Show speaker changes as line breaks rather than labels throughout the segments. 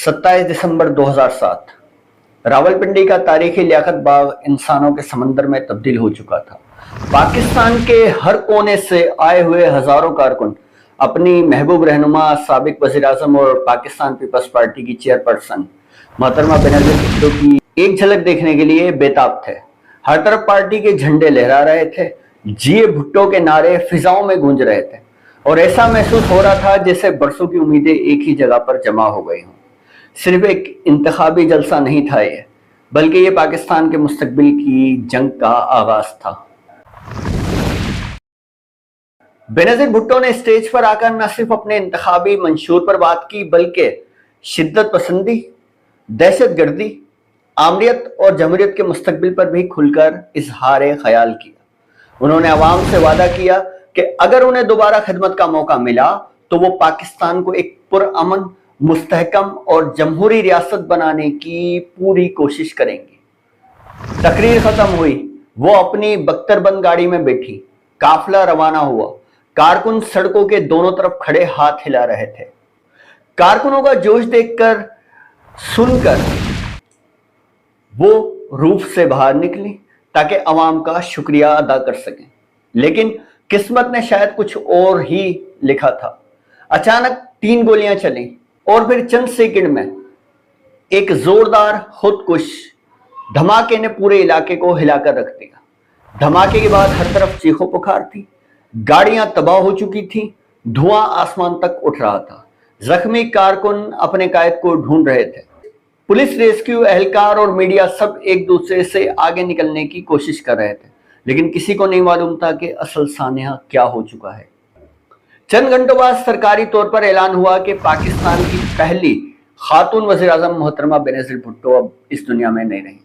27 दिसंबर 2007 रावलपिंडी का तारीखी लियाकत बाग इंसानों के समंदर में तब्दील हो चुका था। पाकिस्तान के हर कोने से आए हुए हजारों कारकुन अपनी महबूब रहनुमा साबिक वज़ीर-ए-आज़म और पाकिस्तान पीपल्स पार्टी की चेयरपर्सन मोहतरमा बेनज़ीर भुट्टो की एक झलक देखने के लिए बेताब थे। हर तरफ पार्टी के झंडे लहरा रहे थे, जिए भुट्टो के नारे फिजाओं में गूंज रहे थे और ऐसा महसूस हो रहा था जैसे बरसों की उम्मीदें एक ही जगह पर जमा हो गई हों। सिर्फ एक इंतखाबी जलसा नहीं था ये, बल्कि ये पाकिस्तान के मुस्तकबिल की जंग का आगाज था। बेनज़ीर भुट्टो ने स्टेज पर आकर न सिर्फ अपने इंतखाबी मंशूर पर बात की, बल्कि शिद्दत पसंदी, दहशतगर्दी, आमरीत और जमहूरियत के मुस्तकबिल पर भी खुलकर इजहार ख्याल किया। उन्होंने अवाम से वादा किया कि अगर उन्हें दोबारा खिदमत का मौका मिला तो वो पाकिस्तान को एक पुरअमन, मुस्तहकम और जमहूरी रियासत बनाने की पूरी कोशिश करेंगी। तकरीर खत्म हुई, वो अपनी बख्तरबंद गाड़ी में बैठी, काफिला रवाना हुआ। कारकुन सड़कों के दोनों तरफ खड़े हाथ हिला रहे थे। कारकुनों का जोश देखकर, सुनकर वो रूफ से बाहर निकली ताकि अवाम का शुक्रिया अदा कर सकें। लेकिन किस्मत ने शायद कुछ और ही लिखा था। अचानक 3 गोलियां चली और फिर चंद सेकंड में एक जोरदार खुदकुश धमाके ने पूरे इलाके को हिलाकर रख दिया। धमाके के बाद हर तरफ चीखों पुकार थी, गाड़ियां तबाह हो चुकी थी, धुआं आसमान तक उठ रहा था। जख्मी कारकुन अपने कायद को ढूंढ रहे थे। पुलिस, रेस्क्यू एहलकार और मीडिया सब एक दूसरे से आगे निकलने की कोशिश कर रहे थे, लेकिन किसी को नहीं मालूम था कि असल सानिया क्या हो चुका है। चंद घंटों बाद सरकारी तौर पर ऐलान हुआ कि पाकिस्तान की पहली खातून वज़ीर-ए-आज़म मोहतरमा बेनज़ीर भुट्टो अब इस दुनिया में नहीं रही।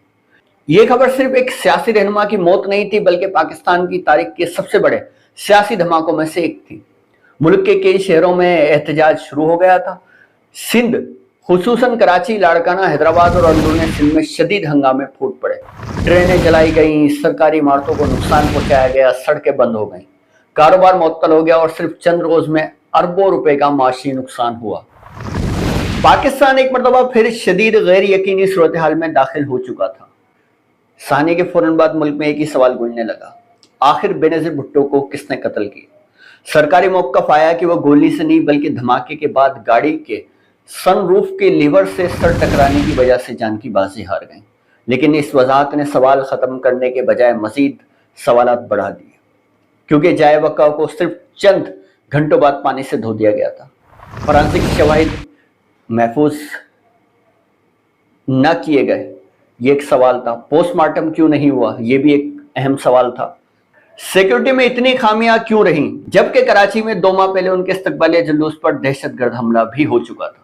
ये खबर सिर्फ एक सियासी रहनुमा की मौत नहीं थी, बल्कि पाकिस्तान की तारीख के सबसे बड़े सियासी धमाकों में से एक थी। मुल्क के कई शहरों में एहतजाज शुरू हो गया था। सिंध, खुसूसन कराची, लाड़काना, हैदराबाद और अंदरूनी सिंध में शदीद हंगामे फूट पड़े। ट्रेनें जलाई गईं, सरकारी इमारतों को नुकसान पहुंचाया गया, सड़कें बंद हो गईं, कारोबार मुअत्तल हो गया और सिर्फ चंद रोज में अरबों रुपए का माशी नुकसान हुआ। पाकिस्तान एक मरतबा फिर शदीद गैर यकीनी सूरत हाल में दाखिल हो चुका था। सानी के फौरन बाद मुल्क में एक ही सवाल गूंजने लगा, आखिर बेनज़ीर भुट्टो को किसने कत्ल किया? सरकारी मौक़िफ़ आया कि वह गोली से नहीं, बल्कि धमाके के बाद गाड़ी के सनरूफ के लीवर से सर टकराने की वजह से जान की बाजी हार गई। लेकिन इस वजाहत ने सवाल खत्म करने के बजाय मजीद सवालात बढ़ा दिए, क्योंकि जाए वक़ा को सिर्फ चंद घंटों बाद पानी से धो दिया गया था। फॉरेंसिक शवाहिद महफूज न किए गए, ये एक सवाल था। पोस्टमार्टम क्यों नहीं हुआ, ये भी एक अहम सवाल था। सिक्योरिटी में इतनी खामियां क्यों रहीं, जबकि कराची में 2 माह पहले उनके इस्तकबालिया जुलूस पर दहशतगर्द हमला भी हो चुका था।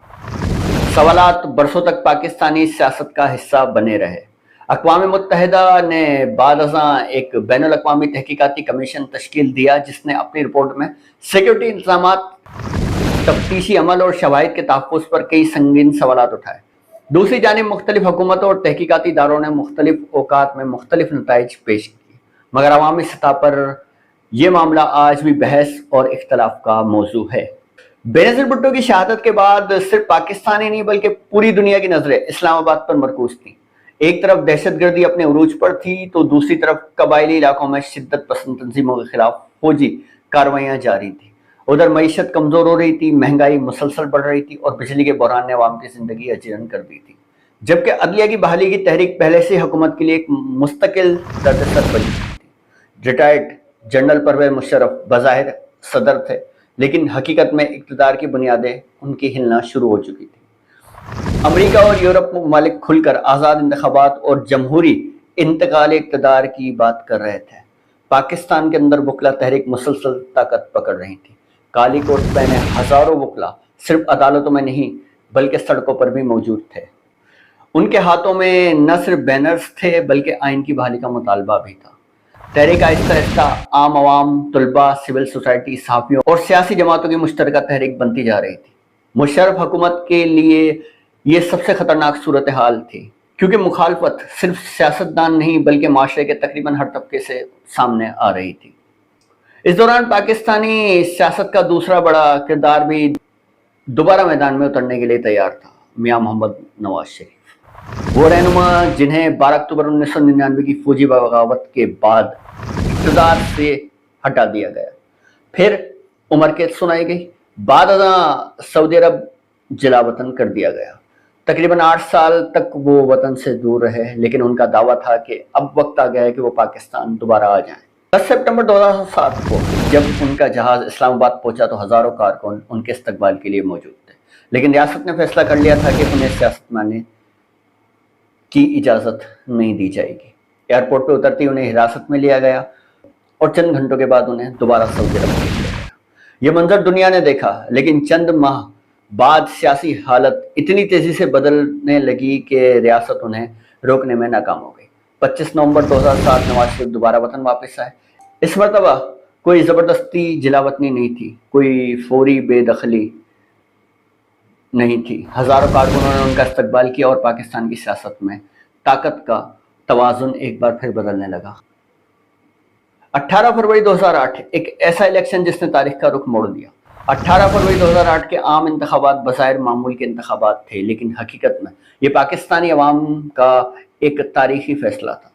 सवालात बरसों तक पाकिस्तानी सियासत का हिस्सा बने रहे। अक़वाम मुत्तहिदा ने बाद अज़ां एक बैनुल अक़वामी तहकीकाती कमीशन तश्कील दिया, जिसने अपनी रिपोर्ट में सिक्योरिटी इंतज़ामात, तफ्तीशी अमल और शवाहिद के तहफ़्फ़ुज़ पर कई संगीन सवालात उठाए। दूसरी जानिब मुख्तलिफ हुकूमतों और तहकीकाती इदारों ने मुख्तलिफ औक़ात में मुख्तलिफ नताइज पेश किए, मगर अवामी सतह पर यह मामला आज भी बहस और इख्तलाफ का मौजू है। बेनज़ीर भुट्टो की शहादत के बाद सिर्फ पाकिस्तान ही नहीं, बल्कि पूरी दुनिया की नजरें इस्लामाबाद पर मरकूज थी। एक तरफ दहशतगर्दी अपने उरूज पर थी, तो दूसरी तरफ कबायली इलाकों में शिद्दत पसंद तंजीमों के खिलाफ फौजी कार्रवाइयां जारी थी। उधर मईशत कमजोर हो रही थी, महंगाई मुसलसल बढ़ रही थी और बिजली के बहरान ने अवाम की जिंदगी अजीरन कर दी थी। जबकि अदलिया की बहाली की तहरीक पहले से हुकूमत के लिए एक मुस्तकिल दर्द-ए-सर बनी थी। रिटायर्ड जनरल परवेज मुशर्रफ बज़ाहिर सदर थे, लेकिन हकीकत में इक़्तिदार की बुनियादें उनकी हिलना शुरू हो चुकी थी। अमेरिका और यूरोप ममालिक खुलकर आज़ाद इंतखाबात और जमहूरी इंतकाल इक़्तिदार की बात कर रहे थे। पाकिस्तान के अंदर वकला तहरीक मुसलसल ताकत पकड़ रही थी। काली कोट पहने हजारों वकला सिर्फ अदालतों में नहीं, बल्कि सड़कों पर भी मौजूद थे। उनके हाथों में न सिर्फ बैनर्स थे, बल्कि आइन की बहाली का मुतालबा भी था। तहरीक आहिस्ता आहिस्ता आम अवाम, तुलबा, सिविल सोसाइटी, सहाफ़ियों और सियासी जमातों की मुश्तरका तहरीक बनती जा रही थी। मुशर्रफ हुकूमत के लिए ये सबसे खतरनाक सूरत हाल थी, क्योंकि मुखालफत सिर्फ सियासतदान नहीं, बल्कि माशरे के तकरीबन हर तबके से सामने आ रही थी। इस दौरान पाकिस्तानी सियासत का दूसरा बड़ा किरदार भी दोबारा मैदान में उतरने के लिए तैयार था। मियां मोहम्मद नवाज शरीफ, वो रहनुमा जिन्हें 12 अक्टूबर 1999 की फौजी बगावत के बाद इक़्तिदार से हटा दिया गया, फिर उम्र कैद सुनाई गई, बाद सऊदी अरब जिला वतन कर दिया गया। तकरीबन 8 साल तक वो वतन से दूर रहे, लेकिन उनका दावा था कि अब वक्त आ गया है कि वो पाकिस्तान दोबारा आ जाएं। 10 सितंबर 2007 को जब उनका जहाज इस्लामाबाद पहुंचा तो हजारों कारकुन उनके इस्तकबाल के लिए मौजूद थे, लेकिन रियासत ने फैसला कर लिया था कि उन्हें सियासतमाने की इजाज़त नहीं दी जाएगी। एयरपोर्ट पर उतरते ही उन्हें हिरासत में लिया गया और चंद घंटों के बाद उन्हें दोबारा सऊदी अरब भेज दिया गया। ये मंजर दुनिया ने देखा, लेकिन चंद माह बाद सियासी हालत इतनी तेजी से बदलने लगी कि रियासत उन्हें रोकने में नाकाम हो गई। 25 नवंबर 2007 नवाज शरीफ दोबारा वतन वापस आए। इस मरतबा कोई ज़बरदस्ती जिलावतनी नहीं थी, कोई फौरी बेदखली नहीं थी। हजारों कारकुनों ने उनका इस्तकबाल किया और पाकिस्तान की सियासत में ताकत का तवाज़ुन एक बार फिर बदलने लगा। 18 फरवरी 2008 एक ऐसा इलेक्शन जिसने तारीख का रुख मोड़ दिया। 18 फरवरी 2008 के आम इंतखाबात बज़ाहिर मामूल के इंतखाबात थे, लेकिन हकीकत में ये पाकिस्तानी अवाम का एक तारीखी फैसला था।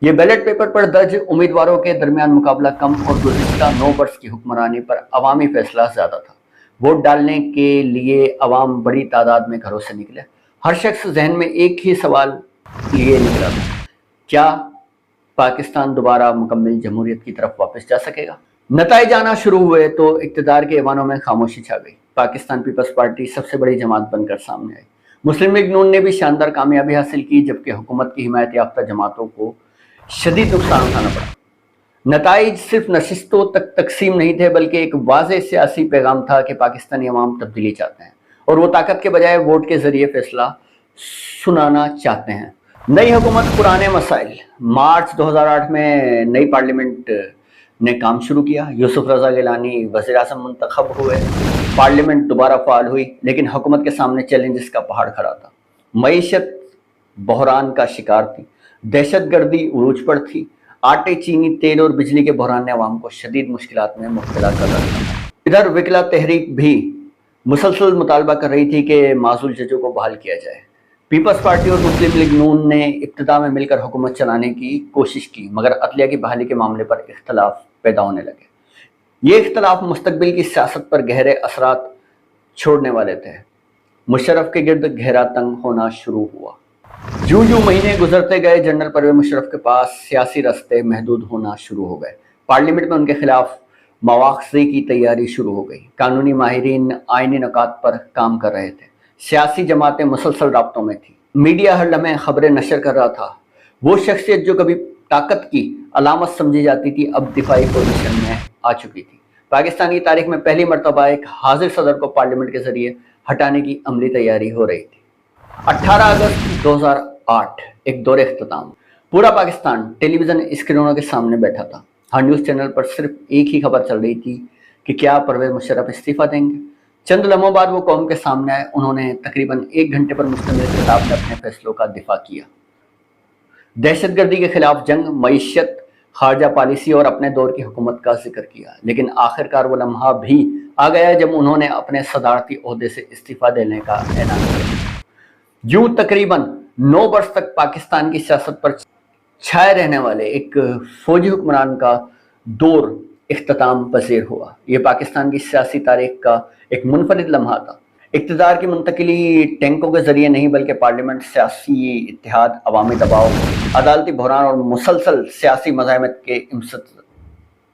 ये बैलेट पेपर पर दर्ज उम्मीदवारों के दरमियान मुकाबला कम और गुज़िश्ता 9 बरस की हुक्मरानी पर अवामी फैसला ज़्यादा था। वोट डालने के लिए अवाम बड़ी तादाद में घरों से निकले। हर शख्स जहन में एक ही सवाल लिए निकला था, क्या पाकिस्तान दोबारा मुकम्मल जमहूरियत की तरफ वापस जा सकेगा? नताइज आना शुरू हुए तो इक़्तिदार के ऐवानों में खामोशी छा गई। पाकिस्तान पीपल्स पार्टी सबसे बड़ी जमात बनकर सामने आई। मुस्लिम लीग नून ने भी शानदार कामयाबी हासिल की, जबकि हुकूमत की हिमायत याफ्ता जमातों को शदीद नुकसान उठाना पड़ा। नताइज सिर्फ नशिस्तों तक तकसीम नहीं थे, बल्कि एक वाज़ेह सियासी पैगाम था कि पाकिस्तानी अवाम तब्दीली चाहते हैं और वो ताकत के बजाय वोट के जरिए फैसला सुनाना चाहते हैं। नई हुकूमत पुराने मसाइल। मार्च 2008 में नई पार्लियामेंट ने काम शुरू किया। यूसुफ रजा गिलानी वज़ीर आज़म मुंतखब हुए। पार्लियामेंट दोबारा फाल हुई, लेकिन हुकूमत के सामने चैलेंजेस का पहाड़ खड़ा था। मईशत बहरान का शिकार थी, दहशतगर्दी उरूज पर थी, आटे, चीनी, तेल और बिजली के बहरान ने अवाम को शदीद मुश्किलात में मुब्तला कर रखा था। इधर विकला तहरीक भी मुसलसल मुतालबा कर रही थी कि माजूल जजों को बहाल किया जाए। पीपल्स पार्टी और मुस्लिम लीग नून ने इब्तिदा में मिलकर हुकूमत चलाने की कोशिश की, मगर अदलिया की बहाली के मामले पर इख्तलाफ पैदा होने लगे। ये इख्तलाफ मुस्तकबिल की सियासत पर गहरे असरात छोड़ने वाले थे। मुशर्रफ के गिर्द गहरा तंग होना शुरू हुआ। जूं जूं महीने गुजरते गए, जनरल परवेज मुशर्रफ के पास सियासी रास्ते महदूद होना शुरू हो गए। पार्लियामेंट में उनके खिलाफ मवाख़ज़े की तैयारी शुरू हो गई। कानूनी माहिरीन आइनी नुकात पर काम कर रहे थे। सियासी जमातें मुसलसल राब्तों में थी। मीडिया हर लम्हे खबरें नशर कर रहा था। वो शख्सियत जो कभी ताकत की अलामत समझी जाती थी, अब दिफाई पोजीशन में आ चुकी थी। पाकिस्तान की तारीख में पहली मरतबा एक हाजिर सदर को पार्लियामेंट के जरिए हटाने की अमली तैयारी हो रही थी। 18 अगस्त 2008 एक दौरे इख्तिताम। पूरा पाकिस्तान टेलीविजन स्क्रीनों के सामने बैठा था। हर न्यूज़ चैनल पर सिर्फ एक ही खबर चल रही थी कि क्या परवेज मुशर्रफ इस्तीफा देंगे। चंद लम्हों बाद वो कौम के सामने आए। उन्होंने तकरीबन 1 घंटे पर मुश्तमिल खिताब में अपने फैसलों का दिफा किया। दहशतगर्दी के खिलाफ जंग, मईशत, खारजा पॉलिसी और अपने दौर की हुकूमत का जिक्र किया। लेकिन आखिरकार वो लम्हा भी आ गया जब उन्होंने अपने सदारती ओहदे से इस्तीफा देने का ऐलान किया। यूं तकरीबन 9 वर्ष तक पाकिस्तान की सियासत पर छाए रहने वाले एक फौजी हुक्मरान का दौर इख्तिताम पज़ीर हुआ। ये पाकिस्तान की सियासी तारीख का एक मुनफरिद लम्हा था। इक़्तिदार की मुंतकिली टैंकों के जरिए नहीं, बल्कि पार्लियामेंट, सियासी इत्तेहाद, अवामी दबाव, अदालती बहरान और मुसलसल सियासी मज़ाहमत के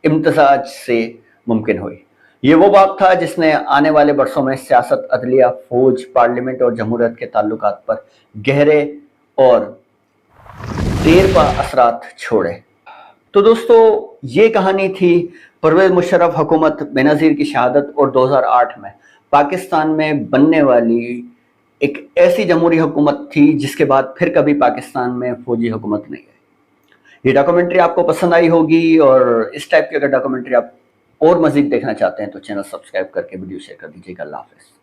इम्तिज़ाज से मुमकिन हुई। ये वो बात था जिसने आने वाले बरसों में सियासत, अदलिया, फौज, पार्लियामेंट और जमहूरियत के ताल्लुकात पर गहरे और देरपा असरात छोड़े। तो दोस्तों, ये कहानी थी परवेज मुशर्रफ हुकूमत बेनज़ीर की शहादत और 2008 में पाकिस्तान में बनने वाली एक ऐसी जमहूरी हुकूमत थी जिसके बाद फिर कभी पाकिस्तान में फौजी हुकूमत नहीं आई। ये डॉक्यूमेंट्री आपको पसंद आई होगी, और इस टाइप की अगर डॉक्यूमेंट्री आप और मज़ीद देखना चाहते हैं तो चैनल सब्सक्राइब करके वीडियो शेयर कर दीजिएगा। अल्लाह हाफ़िज़।